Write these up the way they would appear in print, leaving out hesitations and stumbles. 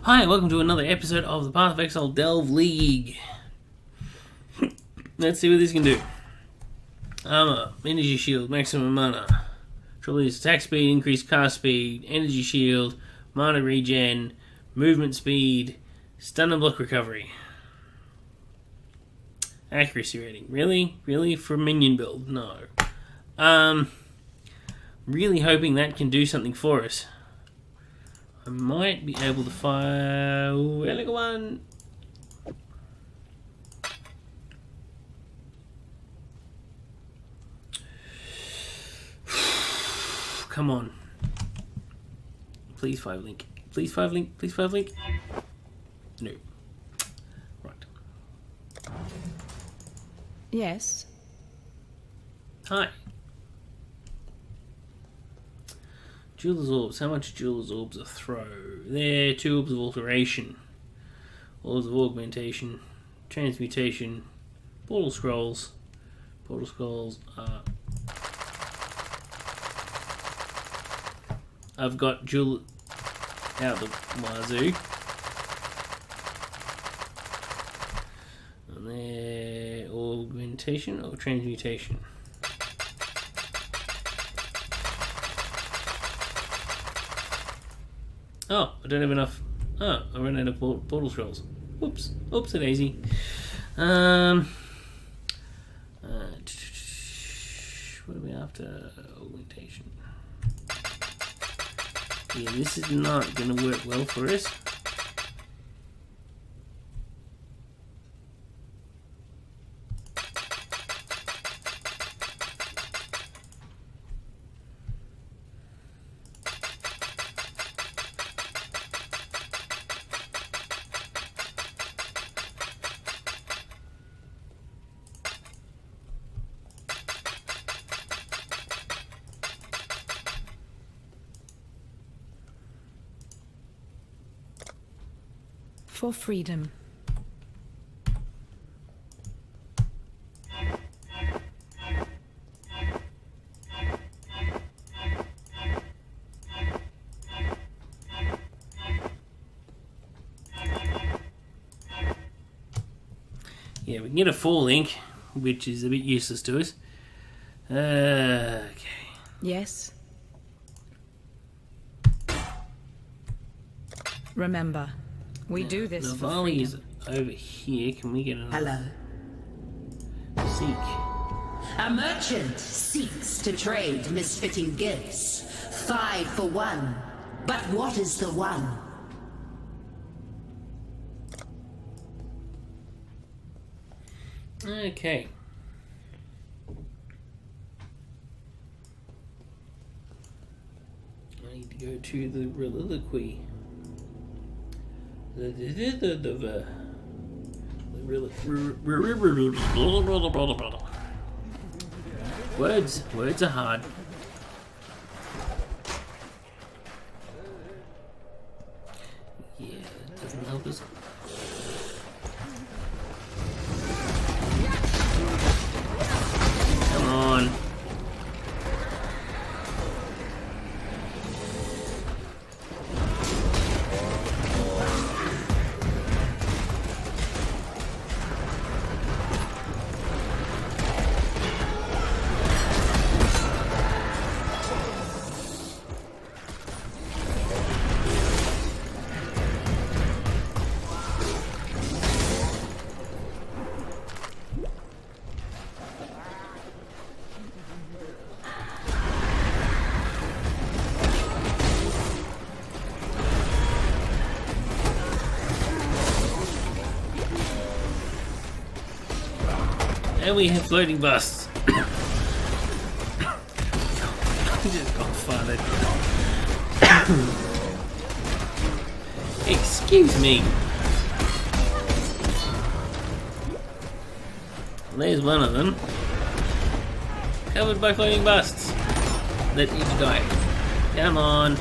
Hi, and welcome to another episode of the Path of Exile Delve League. Let's see what this can do. Armor, energy shield, maximum mana. Trouble is attack speed, increased cast speed, energy shield, mana regen, movement speed, stun and block recovery. Accuracy rating. Really? Really? For a minion build? No. Really hoping that can do something for us. I might be able to fire... Relic one. Come on. Please 5 link. Please 5 link. Please 5 link. No. Right. Yes. Hi. Jeweler's Orbs. How much Jeweler's Orbs a throw? There, 2 Orbs of Alteration. Orbs of Augmentation. Transmutation. Portal Scrolls. Portal Scrolls are... I've got Jewel out the wazoo. And there, Augmentation or Transmutation? Oh, I don't have enough. Oh, I ran out of portal scrolls. Whoops. Oops, a daisy. What are we after? Augmentation. Yeah, this is not going to work well for us. For freedom. Yeah, we can get a 4 link, which is a bit useless to us. Okay. Yes. Remember, we do this for Navali freedom. is over here. Can we get another? Hello. Seek. A merchant seeks to trade misfitting gifts. 5 for 1. But what is the 1? Okay. I need to go to the reliquary. Words are hard. Yeah, that doesn't help us. Come on. And we have floating busts. Just got farted. Excuse me. There's one of them. Covered by floating busts. Let each die. Come on.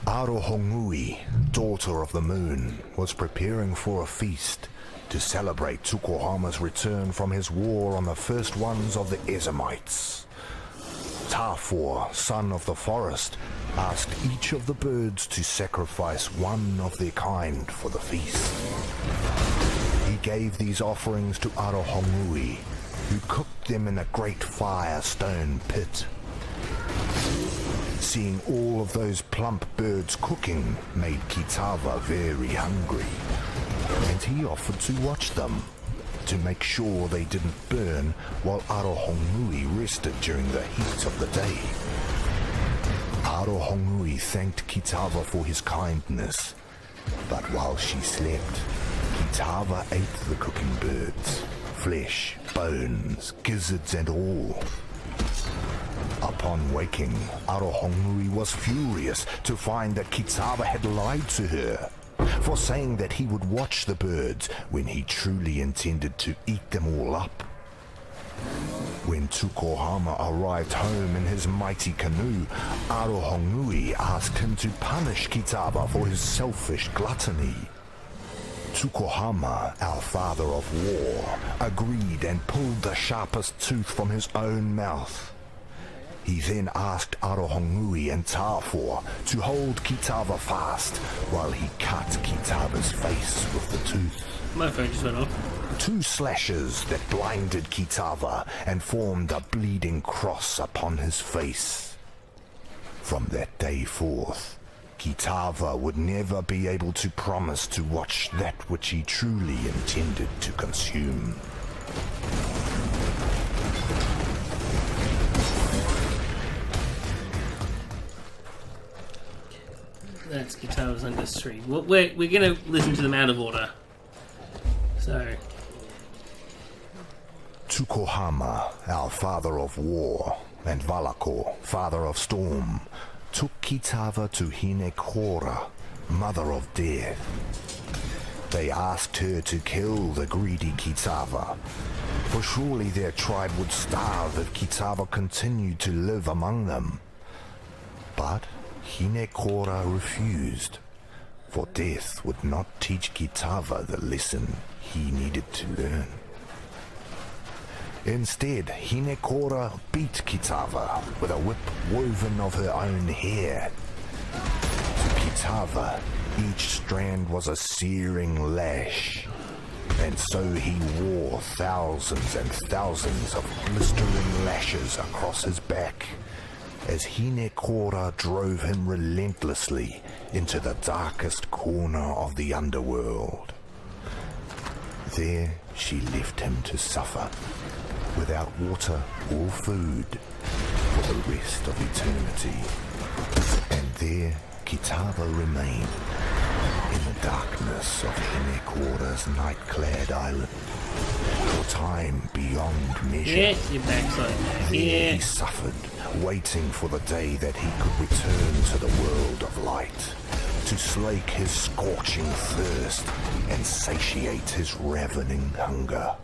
Arohongui, daughter of the moon, was preparing for a feast to celebrate Tukohama's return from his war on the first ones of the Ezamites. Tafor, son of the forest, asked each of the birds to sacrifice one of their kind for the feast. He gave these offerings to Arohongui, who cooked them in a great fire-stone pit. Seeing all of those plump birds cooking made Kitava very hungry, and he offered to watch them, to make sure they didn't burn while Arohongui rested during the heat of the day. Arohongui thanked Kitava for his kindness, but while she slept, Kitava ate the cooking birds, flesh, bones, gizzards and all. Upon waking, Arohongui was furious to find that Kitava had lied to her, for saying that he would watch the birds when he truly intended to eat them all up. When Tukohama arrived home in his mighty canoe, Arohongui asked him to punish Kitava for his selfish gluttony. Tukohama, our father of war, agreed and pulled the sharpest tooth from his own mouth. He then asked Arohongui and Tafor to hold Kitava fast while he cut Kitava's face with the tooth. My phone just went off. 2 slashes that blinded Kitava and formed a bleeding cross upon his face. From that day forth, Kitava would never be able to promise to watch that which he truly intended to consume. That's Kitava's under 3. We're going to listen to them out of order. So, Tukohama, our father of war, and Valakor, father of storm, took Kitava to Hinekora, mother of death. They asked her to kill the greedy Kitava, for surely their tribe would starve if Kitava continued to live among them. But Hinekora refused, for death would not teach Kitava the lesson he needed to learn. Instead, Hinekora beat Kitava with a whip woven of her own hair. To Kitava, each strand was a searing lash, and so he wore thousands and thousands of blistering lashes across his back, as Hinekora drove him relentlessly into the darkest corner of the underworld. There she left him to suffer, without water or food, for the rest of eternity. And there Kitava remained, in the darkness of Hinekora's night-clad island, for time beyond measure. yes, your backside. There he suffered, waiting for the day that he could return to the world of light, to slake his scorching thirst and satiate his ravening hunger.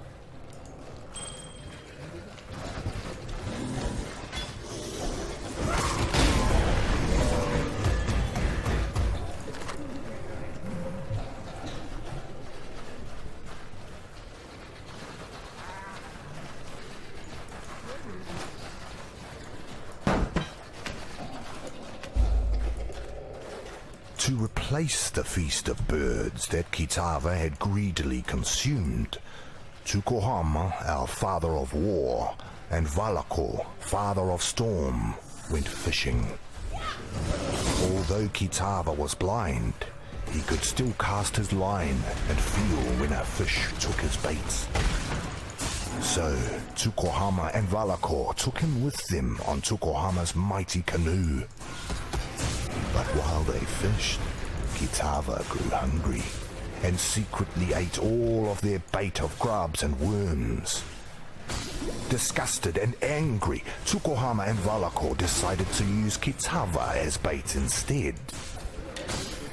To replace the feast of birds that Kitava had greedily consumed, Tukohama, our father of war, and Valakor, father of storm, went fishing. Although Kitava was blind, he could still cast his line and feel when a fish took his baits. So, Tukohama and Valakor took him with them on Tukohama's mighty canoe. But while they fished, Kitava grew hungry and secretly ate all of their bait of grubs and worms. Disgusted and angry, Tukohama and Valakor decided to use Kitava as bait instead.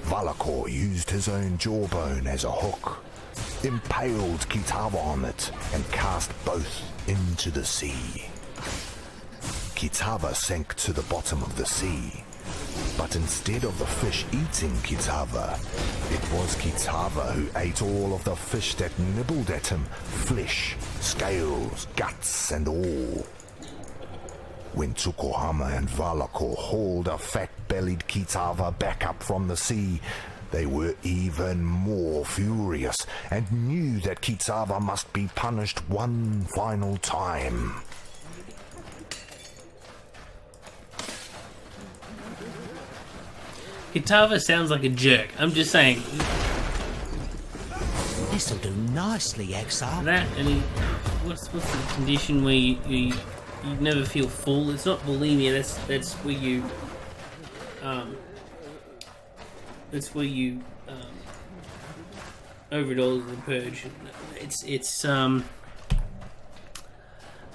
Valakor used his own jawbone as a hook, impaled Kitava on it, and cast both into the sea. Kitava sank to the bottom of the sea, But instead of the fish eating Kitava, it was Kitava who ate all of the fish that nibbled at him, flesh, scales, guts, and all. When Tsukuhama and Valakor hauled a fat-bellied Kitava back up from the sea, they were even more furious and knew that Kitava must be punished one final time. Kitava sounds like a jerk. I'm just saying. This'll do nicely, Exile. That and what's the condition where you never feel full? It's not bulimia. That's where you overdose and purge. It's no,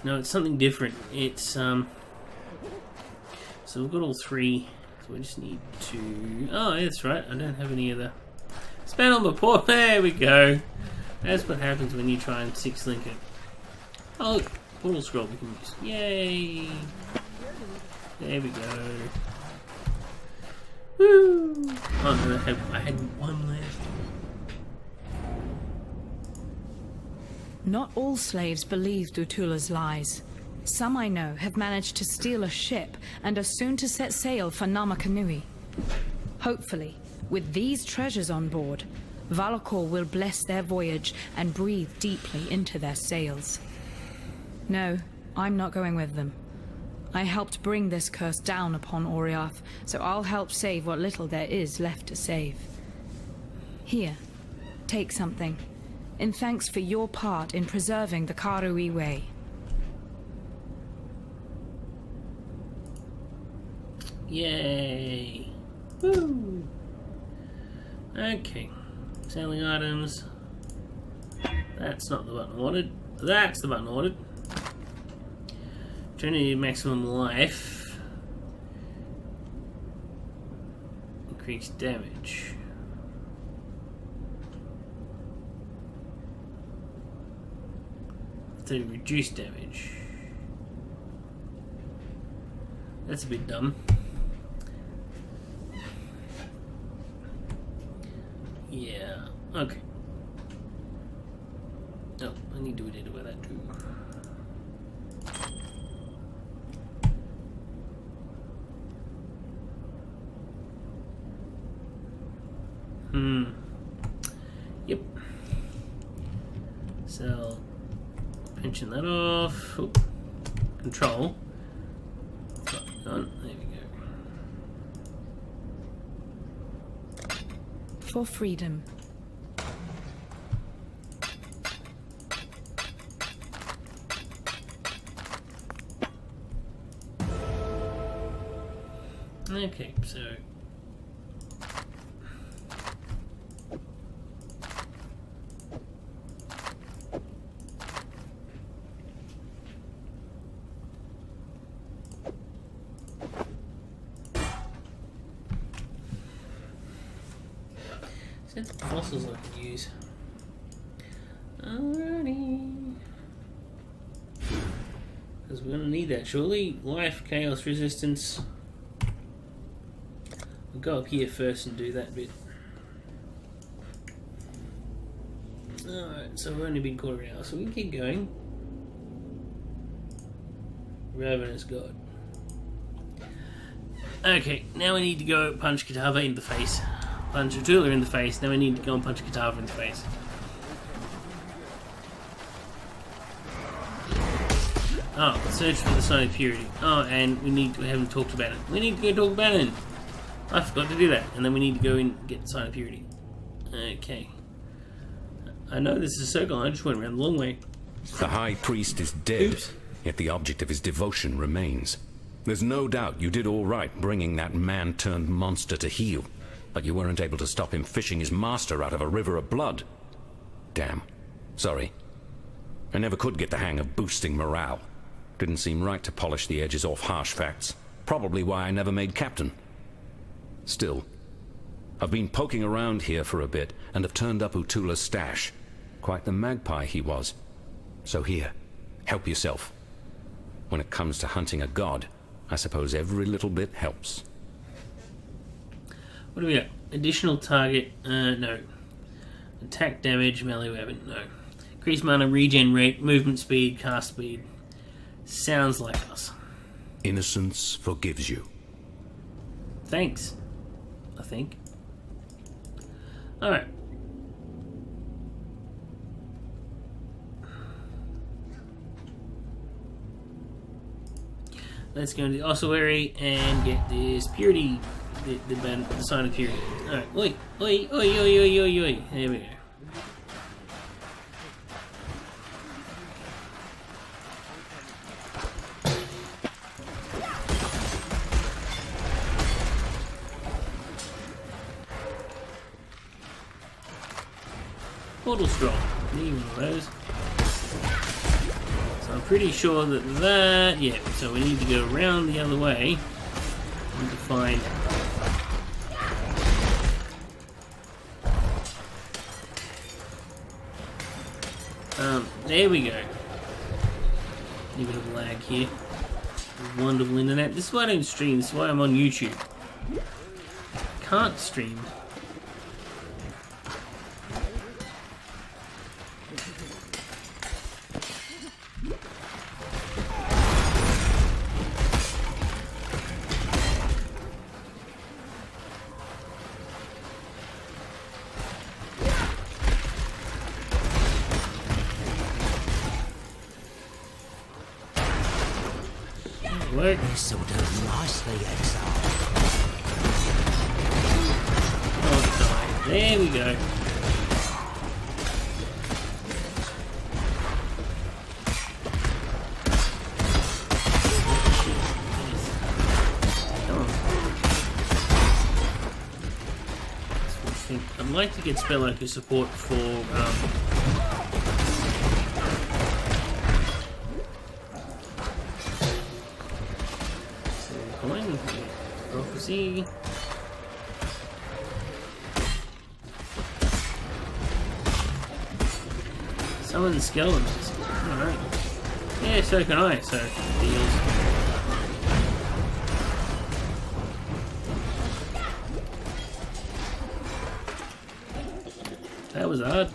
it's something different. It's so we've got all three. So we just need to... Oh, that's right. I don't have any other... Spell on the port. There we go. That's what happens when you try and six-link it. Oh, look. Portal scroll we can use. Yay! There we go. Woo! Oh, no, I had one left. Not all slaves believe Dutula's lies. Some I know have managed to steal a ship and are soon to set sail for Namakanui. Hopefully, with these treasures on board, Valakor will bless their voyage and breathe deeply into their sails. No, I'm not going with them. I helped bring this curse down upon Oriath, so I'll help save what little there is left to save. Here, take something, in thanks for your part in preserving the Karui Way. Yay! Woo! Okay. Selling items. That's not the button I wanted. That's the button I wanted. Trinity maximum life. Increased damage. So reduced damage. That's a bit dumb. Yeah, okay. Oh, I need to identify that too. Yep. So, pension that off. Oop. Control. There we go. For freedom. Okay, so set the fossils I can use. Alrighty. Because we're going to need that surely. Life, chaos, resistance. We'll go up here first and do that bit. Alright, so we've only been quarter hour, so we can keep going. Ravenous God. Okay, now we need to go punch Kitava in the face. Punch Utula in the face, now we need to go and punch Kitava in the face. Oh, search for the sign of purity. Oh, and we haven't talked about it. We need to go talk about it. I forgot to do that. And then we need to go in and get the sign of purity. Okay. I know this is a circle, I just went around the long way. The High Priest is dead, Oops. yet the object of his devotion remains. There's no doubt you did all right bringing that man-turned-monster to heel, but you weren't able to stop him fishing his master out of a river of blood. Damn. Sorry. I never could get the hang of boosting morale. Didn't seem right to polish the edges off harsh facts. Probably why I never made captain. Still, I've been poking around here for a bit and have turned up Utula's stash. Quite the magpie he was. So here, help yourself. When it comes to hunting a god, I suppose every little bit helps. What do we got? Additional target, no. Attack damage, melee weapon, no. Increase mana, regen rate, movement speed, cast speed. Sounds like us. Innocence forgives you. Thanks, I think. Alright. Let's go into the ossuary and get this purity, the sign of purity. Alright, oi, oi, oi, oi, oi, oi, oi. There we go. Portal scroll. Need one of those. So I'm pretty sure that yeah. So we need to go around the other way. Need to find. There we go. A bit of lag here. Wonderful internet. This is why I don't stream. This is why I'm on YouTube. Can't stream. Work. This'll do nicely, Exile. Oh, die. There we go. Come on. I'd like to get Spelloker support for prophecy. Summon the skeletons. Alright. Yeah, so can I, so deals. That was hard.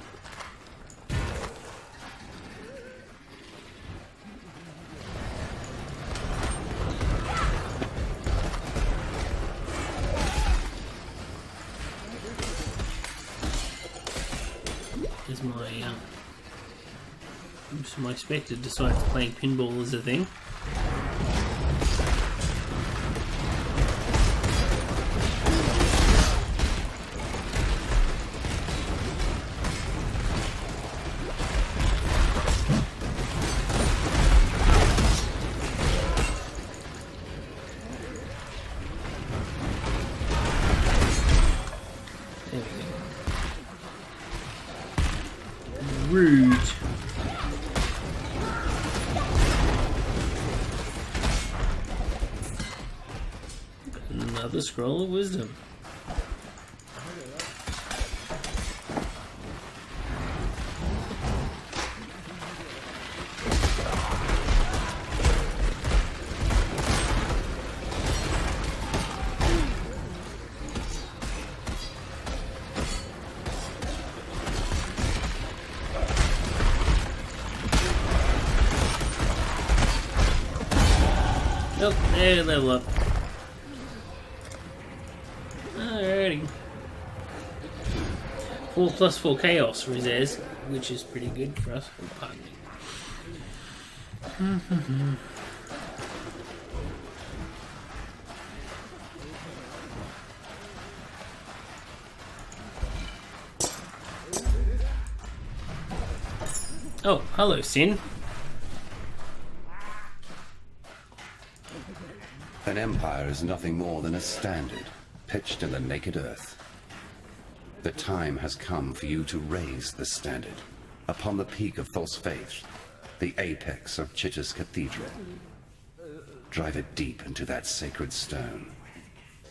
Is my Spectre decides playing pinball as a thing. There we go. Rude. Another scroll of wisdom. Nope, there, level up. Alrighty. 4+4 chaos reses, which is pretty good for us. Oh, pardon me. Oh, hello, Sin. An empire is nothing more than a standard, pitched in the naked earth. The time has come for you to raise the standard, upon the peak of false faith, the apex of Chitta's cathedral. Drive it deep into that sacred stone.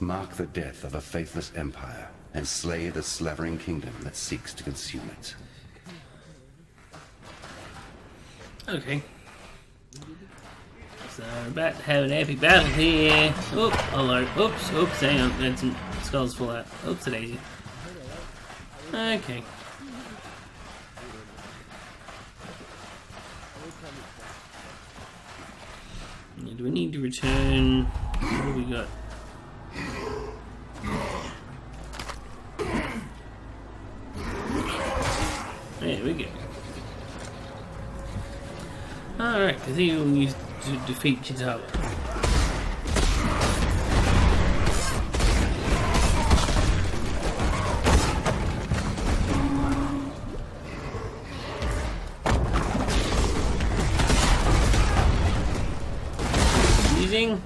Mark the death of a faithless empire, and slay the slavering kingdom that seeks to consume it. So we're about to have an epic battle here. Oh, hello. Oops, hang on. Had some skulls fall out. Oops, a daisy. Okay. Do we need to return? What do we got? There we go. Alright, I think we'll use to defeat Kitava. Using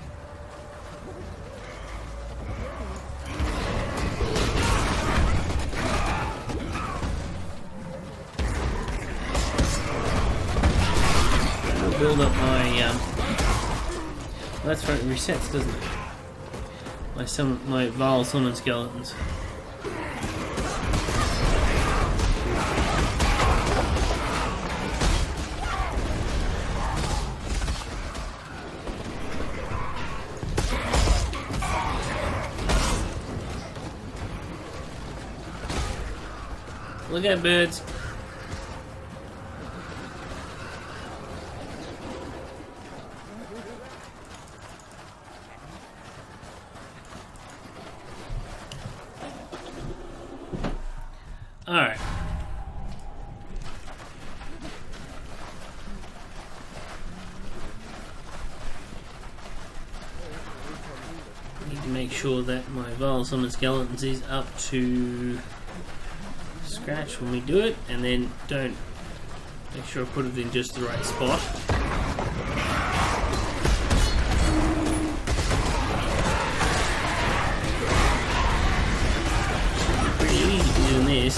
build up my that's right, it resets, doesn't it? My Val summon skeletons. Look at birds. Alright. Need to make sure that my Val Summon Skeletons is up to scratch when we do it, and then don't make sure I put it in just the right spot. Pretty easy doing this.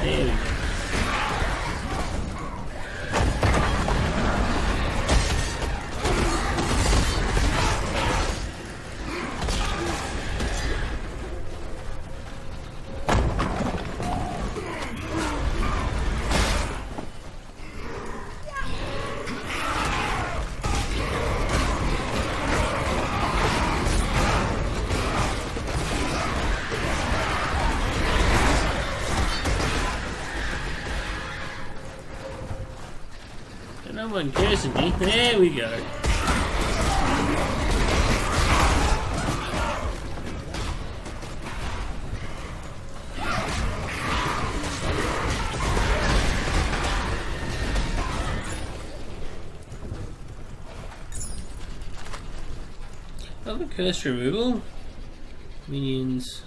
There we go. No one cursing me. There we go. Other curse removal. Minions.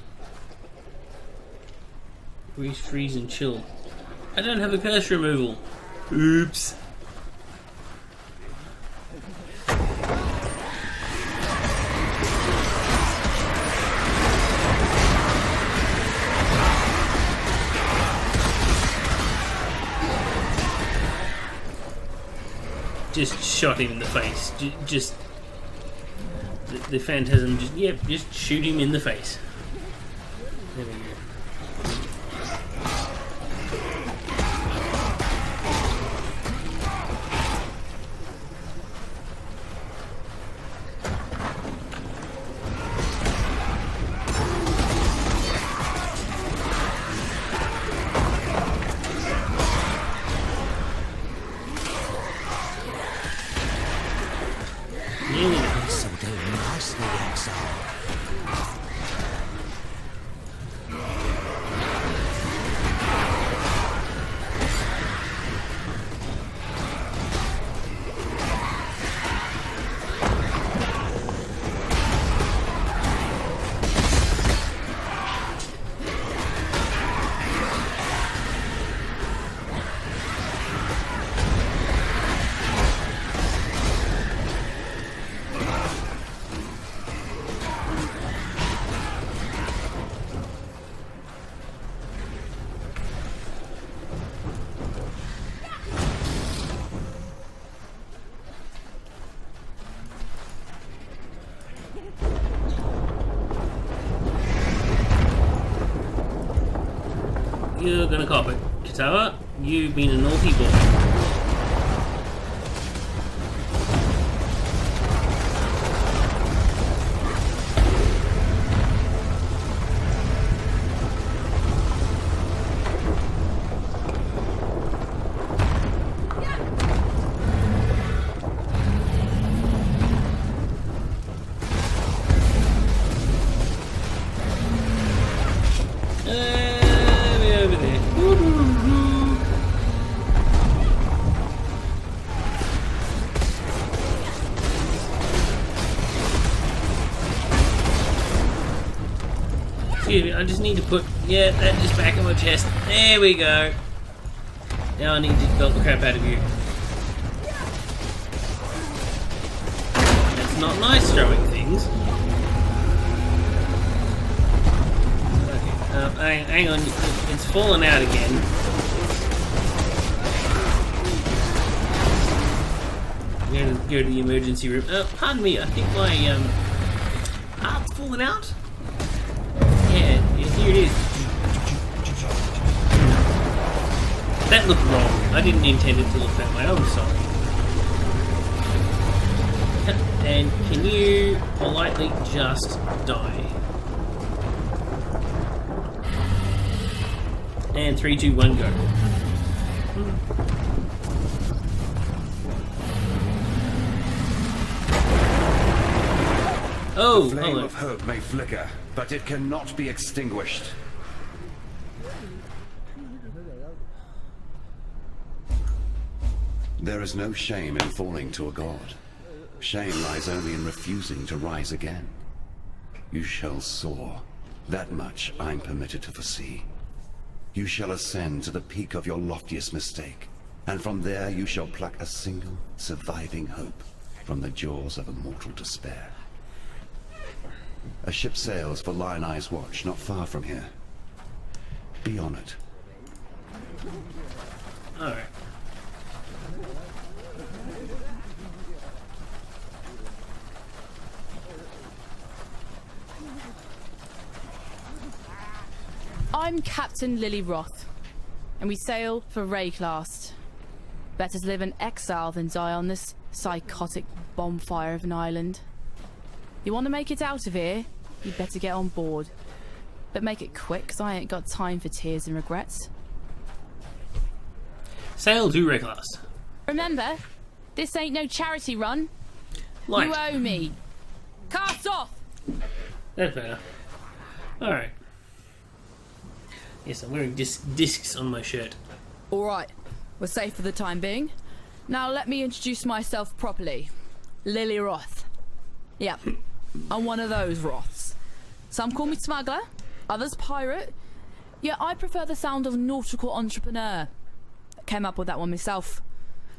Grease, freeze, and chill. I don't have a curse removal. Oops. Just shot him in the face. Just the phantasm. Just shoot him in the face. There we go. This'll do nicely, Exile. You're gonna cop it. Kitava, you've been a naughty boy. Excuse me, I just need to put... Yeah, that just back in my chest. There we go. Now I need to belt the crap out of you. That's not nice throwing things. Okay, hang on. It's fallen out again. I'm going to go to the emergency room. Pardon me, I think my heart's fallen out. Yeah, here it is. That looked wrong. I didn't intend it to look that way. I'm sorry. And can you politely just die? And 3, 2, 1, go. Oh, the flame hello. of hope may flicker, but it cannot be extinguished. There is no shame in falling to a god. Shame lies only in refusing to rise again. You shall soar. That much I'm permitted to foresee. You shall ascend to the peak of your loftiest mistake, and from there you shall pluck a single surviving hope from the jaws of immortal despair. A ship sails for Lion Eye's watch not far from here. Be on it. Alright. I'm Captain Lily Roth, and we sail for Rayclast. Better to live in exile than die on this psychotic bonfire of an island. You want to make it out of here, you'd better get on board. But make it quick, 'cause I ain't got time for tears and regrets. Sail to Recklast. Remember, this ain't no charity run. Light. You owe me. Cast off! That's better. Alright. Yes, I'm wearing discs on my shirt. Alright, we're safe for the time being. Now let me introduce myself properly. Lily Roth. Yep, I'm one of those Roths. Some call me smuggler, others pirate. Yet I prefer the sound of nautical entrepreneur. I came up with that one myself.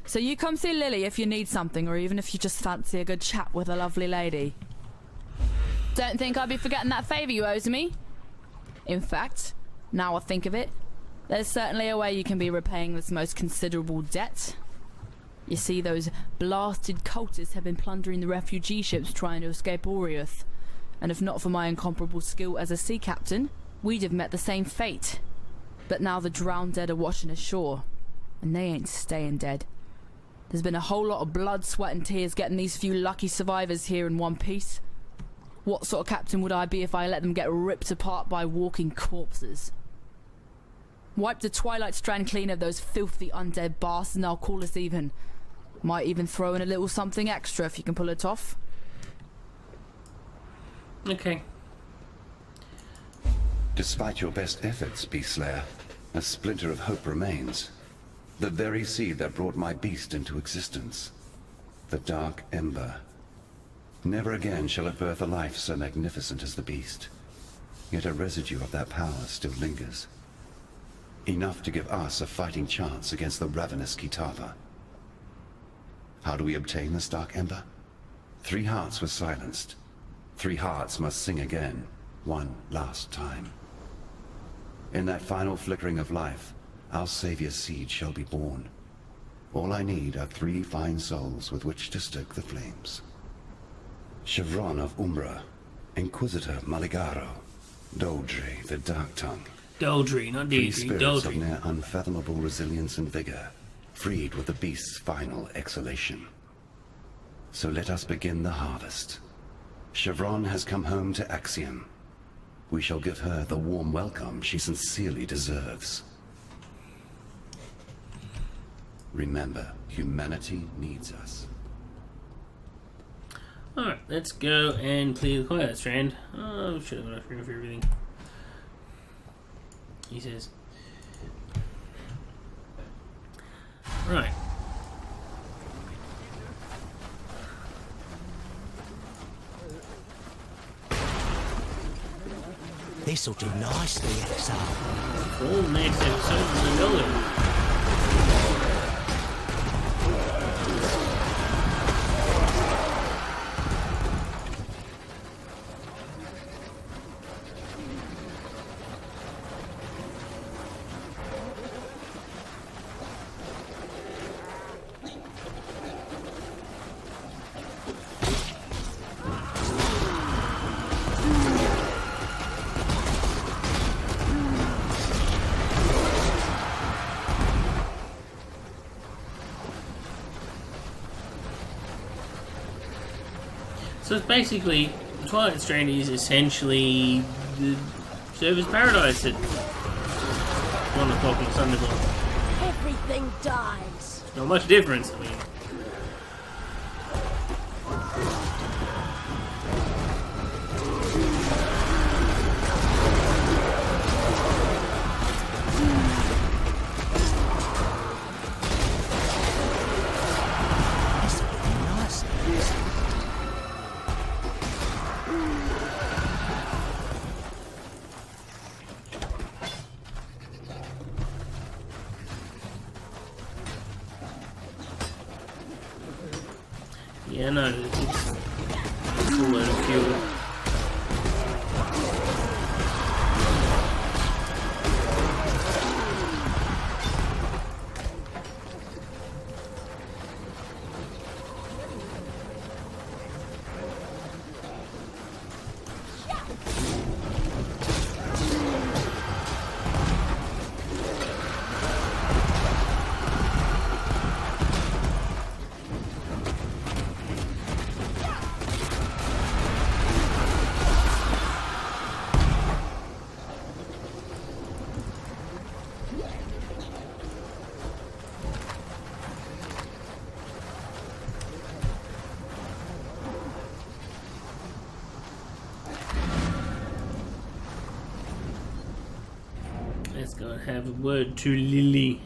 So you come see Lily if you need something, or even if you just fancy a good chat with a lovely lady. Don't think I'd be forgetting that favour you owe to me. In fact, now I think of it, there's certainly a way you can be repaying this most considerable debt. You see, those blasted cultists have been plundering the refugee ships trying to escape Oriath. And if not for my incomparable skill as a sea captain, we'd have met the same fate. But now the drowned dead are washing ashore, and they ain't staying dead. There's been a whole lot of blood, sweat and tears getting these few lucky survivors here in one piece. What sort of captain would I be if I let them get ripped apart by walking corpses? Wipe the Twilight Strand clean of those filthy undead bastards and I'll call us even. Might even throw in a little something extra if you can pull it off. Okay. Despite your best efforts, Beastslayer, a splinter of hope remains. The very seed that brought my beast into existence. The Dark Ember. Never again shall it birth a life so magnificent as the beast. Yet a residue of that power still lingers. Enough to give us a fighting chance against the ravenous Kitava. How do we obtain this Dark Ember? 3 hearts were silenced. 3 hearts must sing again, one last time. In that final flickering of life, our savior's seed shall be born. All I need are 3 fine souls with which to stoke the flames. Chevron of Umbra, Inquisitor Maligaro, Doldry the Dark Tongue. Doldry, not 3 Deidre, spirits of Doldry. near unfathomable resilience and vigor, freed with the beast's final exhalation. So let us begin the harvest. Chevron has come home to Axiom. We shall give her the warm welcome she sincerely deserves. Remember, humanity needs us. Alright, let's go and clear the Quiet Strand. Oh, should have enough room for everything. He says. Right. This'll do nicely, Exile. Cool, next episode of the building. So it's basically, Twilight Strand is essentially the Server's Paradise at 1 o'clock on Sunday morning. Everything dies. Not much difference, I mean. This'll do nicely. Yeah, no, it's a load of fuel. Let's go and have a word to Lily.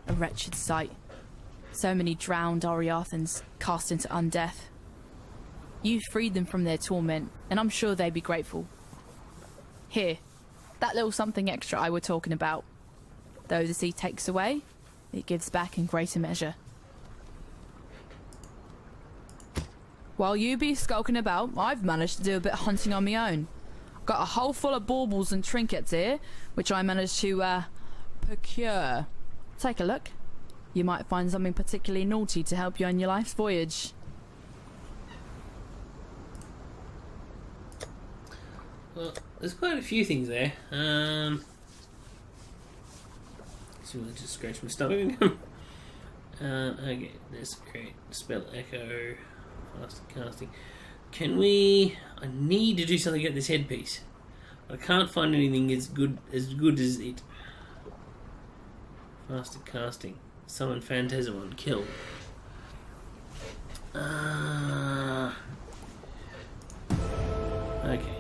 A wretched sight. So many drowned Ariathans cast into undeath. You freed them from their torment, and I'm sure they'd be grateful. Here, that little something extra I were talking about. Though the sea takes away, it gives back in greater measure. While you be skulking about, I've managed to do a bit of hunting on my own. Got a hole full of baubles and trinkets here, which I managed to, procure. Take a look. You might find something particularly naughty to help you on your life's voyage. Well, there's quite a few things there. So I just scratch my stomach. Okay, there's create spell echo, fast casting. Can we? I need to do something at this headpiece. I can't find anything as good as it. Faster casting. Summon Phantasm, kill. Okay.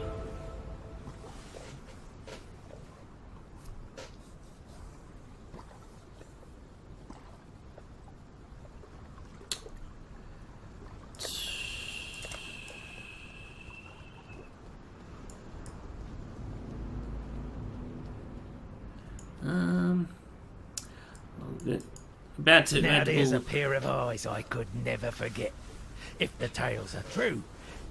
Good. Now there's a pair of eyes I could never forget. If the tales are true,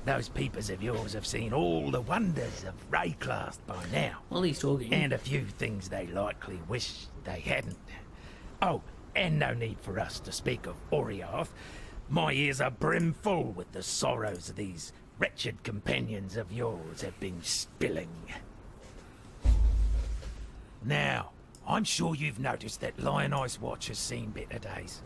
those peepers of yours have seen all the wonders of Rayclast by now. While he's talking. And a few things they likely wish they hadn't. Oh, and no need for us to speak of Oriath. My ears are brimful with the sorrows these wretched companions of yours have been spilling. Now, I'm sure you've noticed that Lion Eyes Watch has seen better days.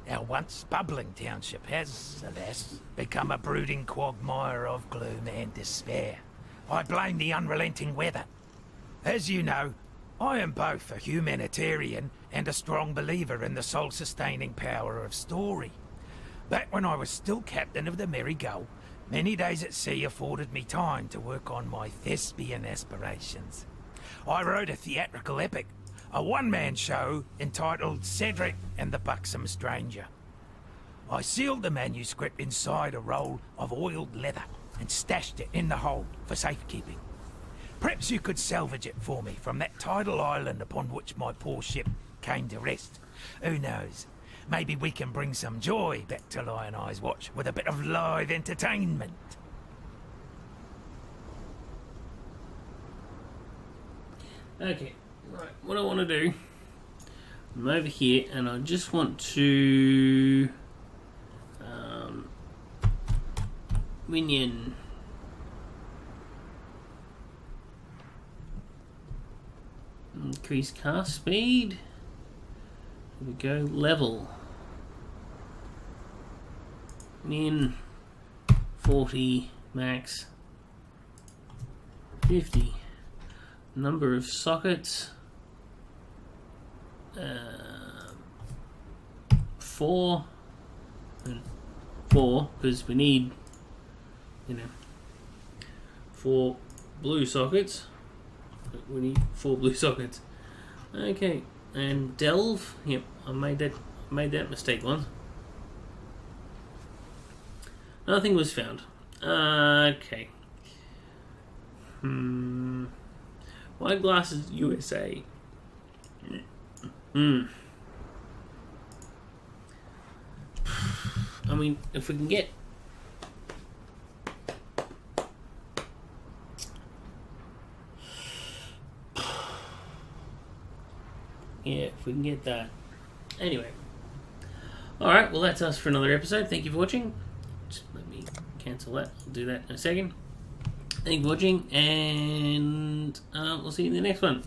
Our once bubbling township has, alas, become a brooding quagmire of gloom and despair. I blame the unrelenting weather. As you know, I am both a humanitarian and a strong believer in the soul-sustaining power of story. Back when I was still captain of the Merry Gull, many days at sea afforded me time to work on my thespian aspirations. I wrote a theatrical epic, a one-man show entitled Cedric and the Buxom Stranger. I sealed the manuscript inside a roll of oiled leather and stashed it in the hold for safekeeping. Perhaps you could salvage it for me from that tidal island upon which my poor ship came to rest. Who knows? Maybe we can bring some joy back to Lion Eye's Watch with a bit of live entertainment. Okay, right, what I want to do, I'm over here and I just want to minion increase cast speed. Here we go, level min 40 max 50. Number of sockets 4 and 4 because we need 4 blue sockets. We need 4 blue sockets. Okay, and delve. Yep, I made that mistake once. Nothing was found. Okay. Wine glasses USA. I mean, if we can get if we can get that. Anyway. Alright, well that's us for another episode. Thank you for watching. Just let me cancel that. I'll do that in a second. Thank you for watching, and we'll see you in the next one.